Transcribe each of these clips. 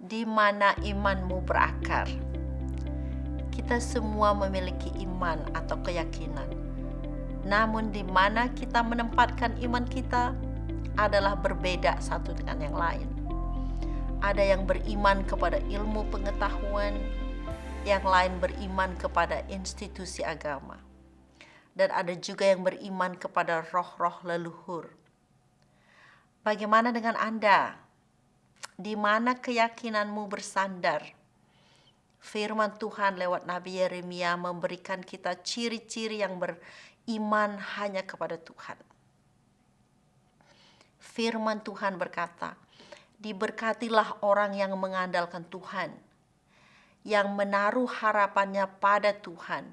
Di mana imanmu berakar? Kita semua memiliki iman atau keyakinan. Namun di mana kita menempatkan iman kita adalah berbeda satu dengan yang lain. Ada yang beriman kepada ilmu pengetahuan, yang lain beriman kepada institusi agama. Dan ada juga yang beriman kepada roh-roh leluhur. Bagaimana dengan Anda? Di mana keyakinanmu bersandar? Firman Tuhan lewat Nabi Yeremia memberikan kita ciri-ciri yang beriman hanya kepada Tuhan. Firman Tuhan berkata, diberkatilah orang yang mengandalkan Tuhan, yang menaruh harapannya pada Tuhan.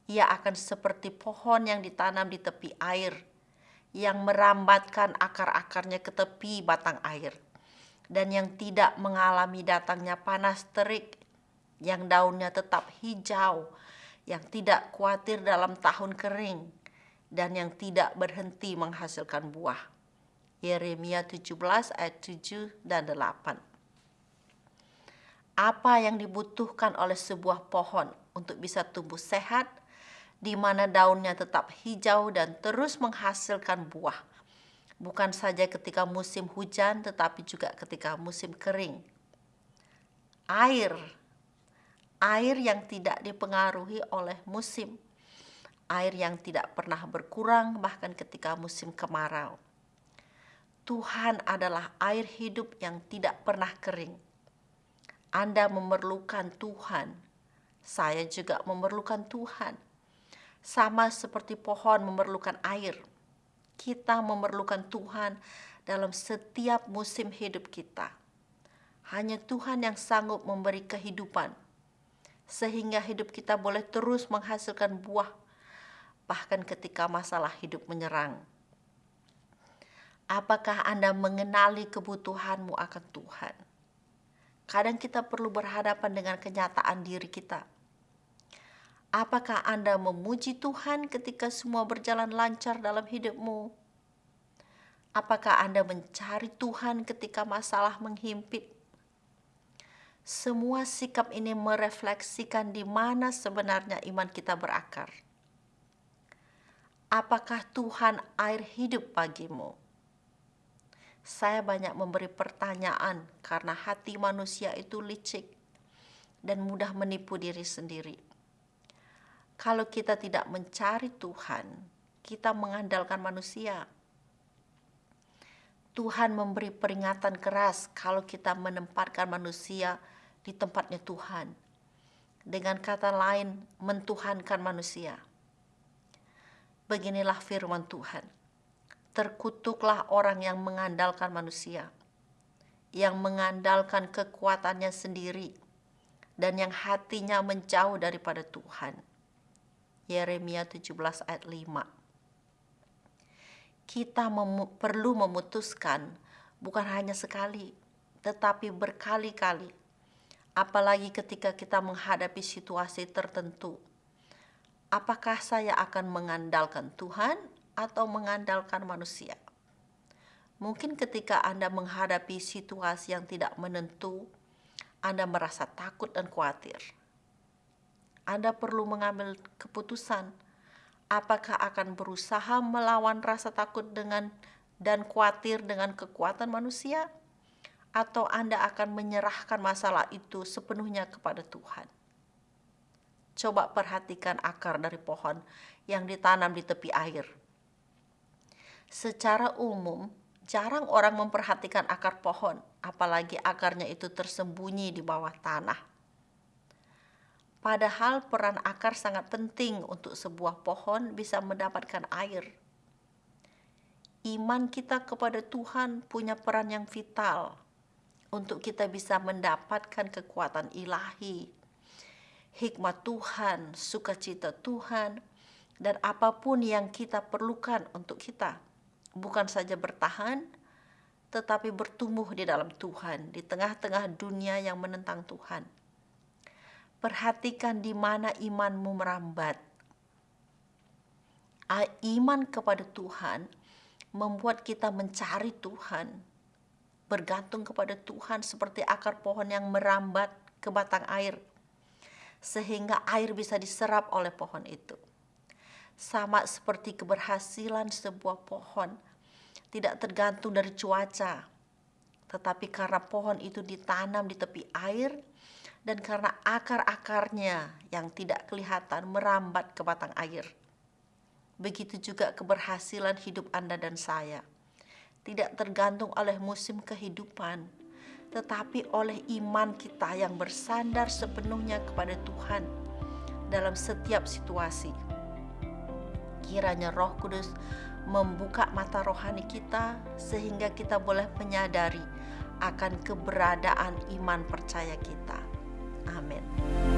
Ia akan seperti pohon yang ditanam di tepi air, yang merambatkan akar-akarnya ke tepi batang air, dan yang tidak mengalami datangnya panas terik, yang daunnya tetap hijau, yang tidak khawatir dalam tahun kering, dan yang tidak berhenti menghasilkan buah. Yeremia 17 ayat 7 dan 8. Apa yang dibutuhkan oleh sebuah pohon untuk bisa tumbuh sehat, di mana daunnya tetap hijau dan terus menghasilkan buah? Bukan saja ketika musim hujan, tetapi juga ketika musim kering. Air yang tidak dipengaruhi oleh musim. Air yang tidak pernah berkurang bahkan ketika musim kemarau. Tuhan adalah air hidup yang tidak pernah kering. Anda memerlukan Tuhan. Saya juga memerlukan Tuhan. Sama seperti pohon memerlukan air. Kita memerlukan Tuhan dalam setiap musim hidup kita. Hanya Tuhan yang sanggup memberi kehidupan, sehingga hidup kita boleh terus menghasilkan buah, bahkan ketika masalah hidup menyerang. Apakah Anda mengenali kebutuhanmu akan Tuhan? Kadang kita perlu berhadapan dengan kenyataan diri kita. Apakah Anda memuji Tuhan ketika semua berjalan lancar dalam hidupmu? Apakah Anda mencari Tuhan ketika masalah menghimpit? Semua sikap ini merefleksikan di mana sebenarnya iman kita berakar. Apakah Tuhan air hidup bagimu? Saya banyak memberi pertanyaan karena hati manusia itu licik dan mudah menipu diri sendiri. Kalau kita tidak mencari Tuhan, kita mengandalkan manusia. Tuhan memberi peringatan keras kalau kita menempatkan manusia di tempatnya Tuhan. Dengan kata lain, mentuhankan manusia. Beginilah firman Tuhan. Terkutuklah orang yang mengandalkan manusia, yang mengandalkan kekuatannya sendiri, dan yang hatinya menjauh daripada Tuhan. Yeremia 17 ayat 5. Kita perlu memutuskan bukan hanya sekali, tetapi berkali-kali. Apalagi ketika kita menghadapi situasi tertentu. Apakah saya akan mengandalkan Tuhan atau mengandalkan manusia? Mungkin ketika Anda menghadapi situasi yang tidak menentu, Anda merasa takut dan khawatir. Anda perlu mengambil keputusan. Apakah akan berusaha melawan rasa takut dan khawatir dengan kekuatan manusia? Atau Anda akan menyerahkan masalah itu sepenuhnya kepada Tuhan? Coba perhatikan akar dari pohon yang ditanam di tepi air. Secara umum, jarang orang memperhatikan akar pohon, apalagi akarnya itu tersembunyi di bawah tanah. Padahal peran akar sangat penting untuk sebuah pohon bisa mendapatkan air. Iman kita kepada Tuhan punya peran yang vital untuk kita bisa mendapatkan kekuatan ilahi, hikmat Tuhan, sukacita Tuhan, dan apapun yang kita perlukan untuk kita. Bukan saja bertahan, tetapi bertumbuh di dalam Tuhan, di tengah-tengah dunia yang menentang Tuhan. Perhatikan di mana imanmu merambat. Iman kepada Tuhan membuat kita mencari Tuhan. bergantung kepada Tuhan seperti akar pohon yang merambat ke batang air, sehingga air bisa diserap oleh pohon itu. Sama seperti keberhasilan sebuah pohon tidak tergantung dari cuaca, tetapi karena pohon itu ditanam di tepi air dan karena akar-akarnya yang tidak kelihatan merambat ke batang air. Begitu juga keberhasilan hidup Anda dan saya. Tidak tergantung oleh musim kehidupan, tetapi oleh iman kita yang bersandar sepenuhnya kepada Tuhan dalam setiap situasi. Kiranya Roh Kudus membuka mata rohani kita sehingga kita boleh menyadari akan keberadaan iman percaya kita. Amin.